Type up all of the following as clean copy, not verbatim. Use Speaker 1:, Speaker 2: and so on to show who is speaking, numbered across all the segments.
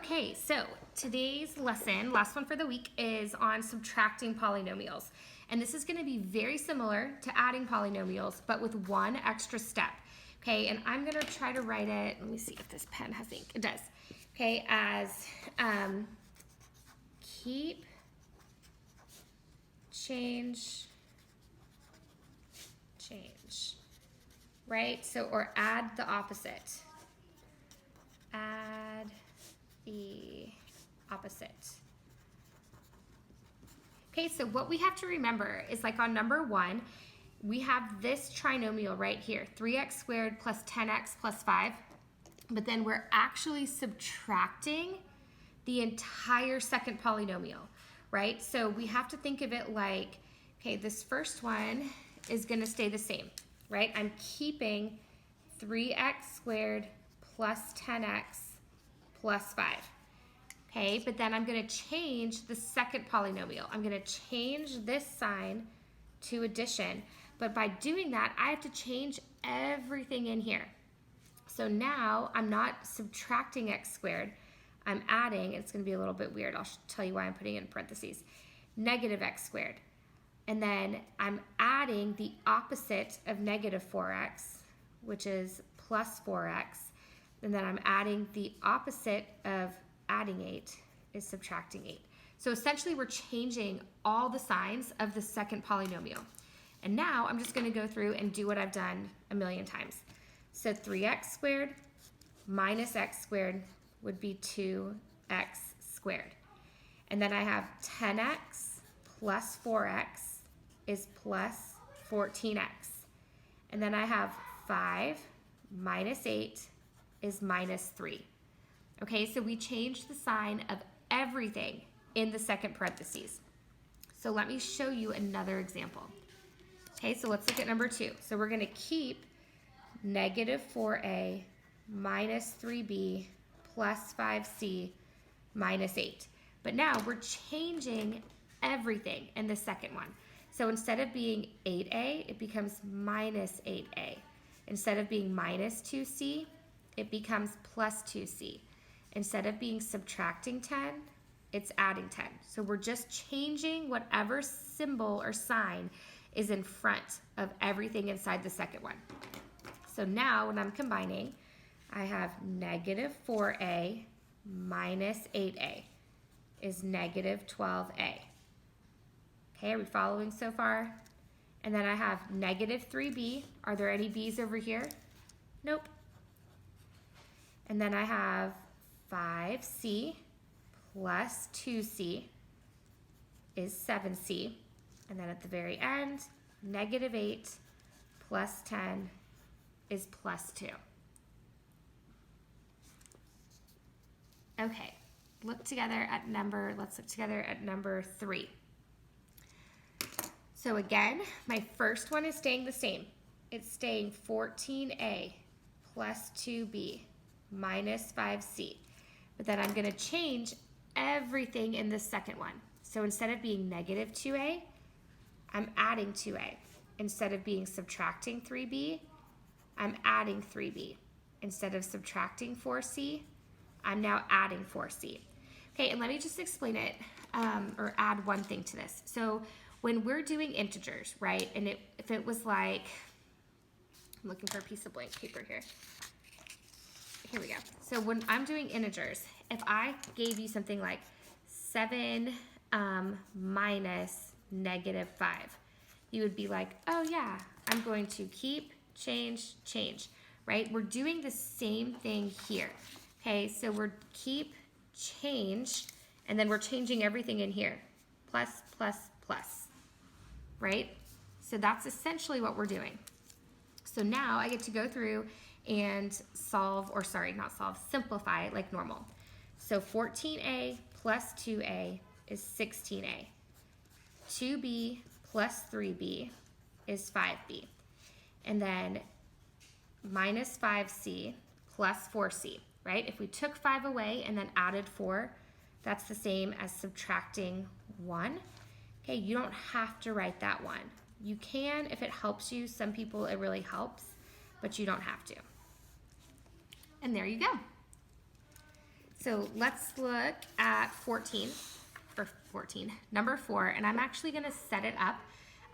Speaker 1: Okay, so today's lesson, last one for the week, is on subtracting polynomials. And this is going to be very similar to adding polynomials, but with one extra step. Okay, and I'm going to try to write it, let me see if this pen has ink. It does. Okay, as keep, change, right? So, or add the opposite. Add the opposite. Okay, so what we have to remember is, like on number 1, we have this trinomial right here, 3x squared plus 10x plus 5, but then we're actually subtracting the entire second polynomial, right? So we have to think of it like, okay, this first one is gonna stay the same, right? I'm keeping 3x squared plus 10x plus 5. Okay, but then I'm going to change the second polynomial. I'm going to change this sign to addition. But by doing that, I have to change everything in here. So now I'm not subtracting x squared. I'm adding, it's going to be a little bit weird. I'll tell you why I'm putting it in parentheses. Negative x squared. And then I'm adding the opposite of negative 4x, which is plus 4x. And then I'm adding the opposite of adding 8 is subtracting 8. So essentially we're changing all the signs of the second polynomial. And now I'm just going to go through and do what I've done a million times. So 3x squared minus x squared would be 2x squared. And then I have 10x plus 4x is plus 14x. And then I have 5 minus 8 is minus 3. Okay, so we changed the sign of everything in the second parentheses. So let me show you another example. Okay, so let's look at number 2. So we're going to keep negative 4a minus 3b plus 5c minus 8. But now we're changing everything in the second one. So instead of being 8a, it becomes minus 8a. Instead of being minus 2c, it becomes plus 2c. Instead of being subtracting 10, it's adding 10. So we're just changing whatever symbol or sign is in front of everything inside the second one. So now when I'm combining, I have negative 4a minus 8a is negative 12a. Okay, are we following so far? And then I have negative 3b. Are there any b's over here? Nope. And then I have 5c plus 2c is 7c. And then at the very end, negative 8 plus 10 is plus 2. Okay, let's look together at number 3. So again, my first one is staying the same. It's staying 14a plus 2b minus 5c. But then I'm going to change everything in the second one. So instead of being negative 2a, I'm adding 2a. Instead of being subtracting 3b, I'm adding 3b. Instead of subtracting 4c, I'm now adding 4c. Okay, and let me just explain it, or add one thing to this. So when we're doing integers, right, and if it was like, I'm looking for a piece of blank paper here. Here we go. So when I'm doing integers, if I gave you something like 7 minus negative 5, you would be like, oh yeah, I'm going to keep, change, change, right? We're doing the same thing here. Okay, so we're keep, change, and then we're changing everything in here. Plus, plus, plus, right? So that's essentially what we're doing. So now I get to go through and solve, or sorry, not solve, simplify it like normal. So 14a plus 2a is 16a. 2b plus 3b is 5b. And then minus 5c plus 4c, right? If we took 5 away and then added 4, that's the same as subtracting 1. Okay, you don't have to write that one. You can if it helps you. Some people it really helps, but you don't have to. And there you go. So let's look at 14, number 4, and I'm actually going to set it up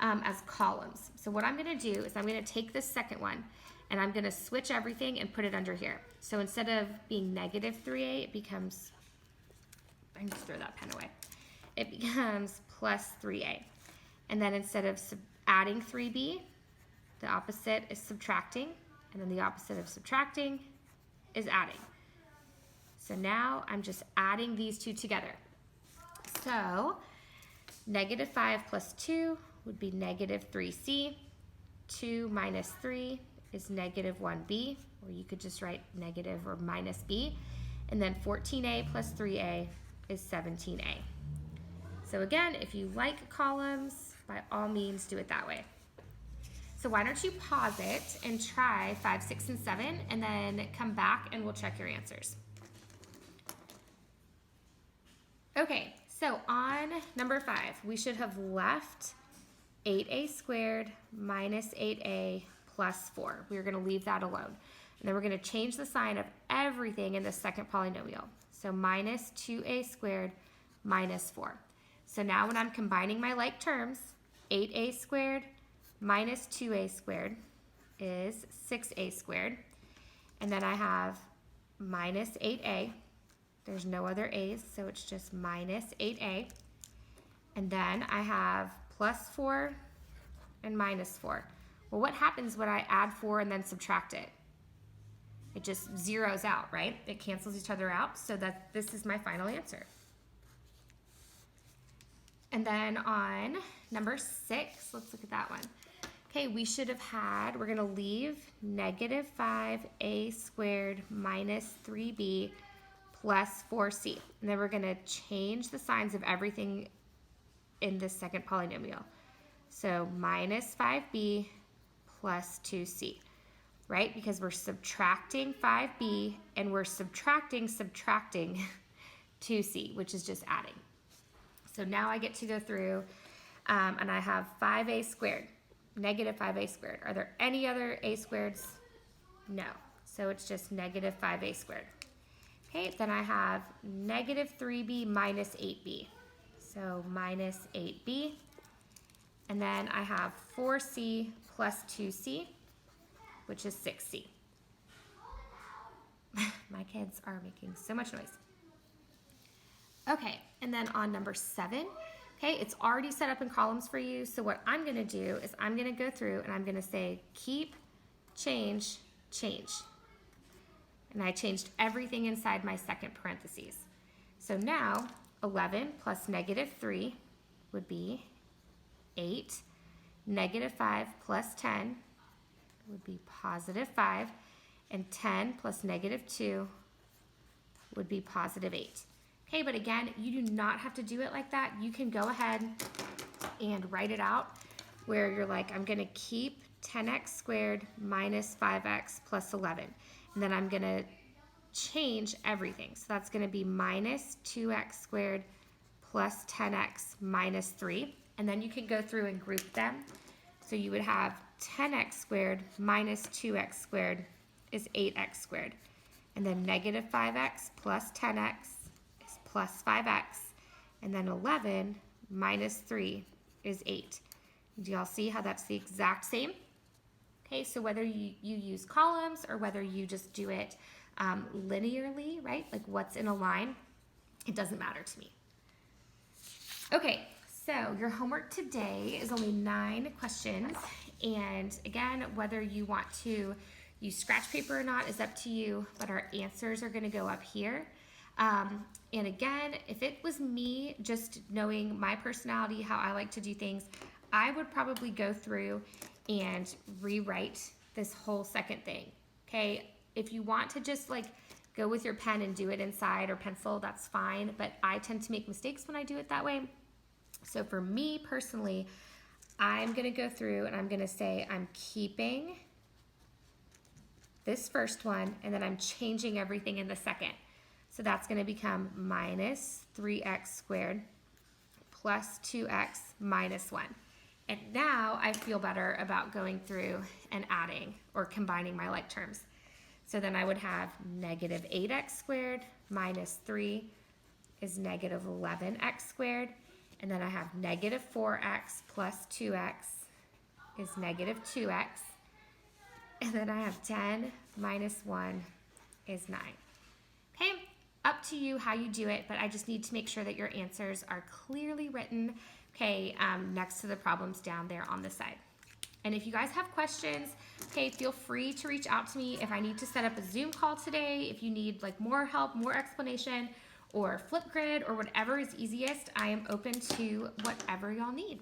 Speaker 1: as columns. So what I'm going to do is I'm going to take this second one and I'm going to switch everything and put it under here. So instead of being negative 3a, it becomes, I can just throw that pen away. It becomes plus 3a. And then instead of adding 3b, the opposite is subtracting, and then the opposite of subtracting is adding. So now I'm just adding these two together. So negative 5 plus 2 would be negative 3c. 2 minus 3 is negative 1b, or you could just write negative or minus b. And then 14a plus 3a is 17a. So again, if you like columns, by all means do it that way. So why don't you pause it and try 5, 6, and 7, and then come back and we'll check your answers. Okay, so on number 5, we should have left 8a squared minus 8a plus 4. We're going to leave that alone. And then we're going to change the sign of everything in the second polynomial. So minus 2a squared minus 4. So now when I'm combining my like terms, 8a squared minus 2a squared is 6a squared. And then I have minus 8a. There's no other a's, so it's just minus 8a. And then I have plus 4 and minus 4. Well, what happens when I add 4 and then subtract it? It just zeroes out, right? It cancels each other out, so that this is my final answer. And then on number 6, let's look at that one. Okay, we should have had, we're going to leave negative 5a squared minus 3b plus 4c. And then we're going to change the signs of everything in this second polynomial. So minus 5b plus 2c, right? Because we're subtracting 5b and we're subtracting 2c, which is just adding. So now I get to go through and I have 5a squared, negative 5a squared. Are there any other a squareds? No. So it's just negative 5a squared. Okay, then I have negative 3b minus 8b. So minus 8b. And then I have 4c plus 2c, which is 6c. My kids are making so much noise. Okay, and then on number 7, okay, it's already set up in columns for you. So what I'm going to do is I'm going to go through and I'm going to say keep, change, change. And I changed everything inside my second parentheses. So now 11 plus negative 3 would be 8. Negative 5 plus 10 would be positive 5. And 10 plus negative 2 would be positive 8. Okay, but again, you do not have to do it like that. You can go ahead and write it out where you're like, I'm going to keep 10x squared minus 5x plus 11. And then I'm going to change everything. So that's going to be minus 2x squared plus 10x minus 3. And then you can go through and group them. So you would have 10x squared minus 2x squared is 8x squared. And then negative 5x plus 10x is plus 5x. And then 11 minus 3 is 8. Do y'all see how that's the exact same? Okay, so whether you use columns or whether you just do it linearly, right? Like what's in a line, it doesn't matter to me. Okay, so your homework today is only 9 questions. And again, whether you want to use scratch paper or not is up to you, but our answers are gonna go up here. And again, if it was me, just knowing my personality, how I like to do things, I would probably go through and rewrite this whole second thing, okay? If you want to just like go with your pen and do it inside or pencil, that's fine, but I tend to make mistakes when I do it that way. So for me personally, I'm gonna go through and I'm gonna say I'm keeping this first one and then I'm changing everything in the second. So that's gonna become minus 3x squared plus 2x minus 1. And now I feel better about going through and adding or combining my like terms. So then I would have negative 8x squared minus 3 is negative 11x squared. And then I have negative 4x plus 2x is negative 2x. And then I have 10 minus 1 is 9. Okay, up to you how you do it, but I just need to make sure that your answers are clearly written, okay, next to the problems down there on the side. And if you guys have questions, okay, feel free to reach out to me if I need to set up a Zoom call today, if you need like more help, more explanation, or Flipgrid, or whatever is easiest. I am open to whatever y'all need.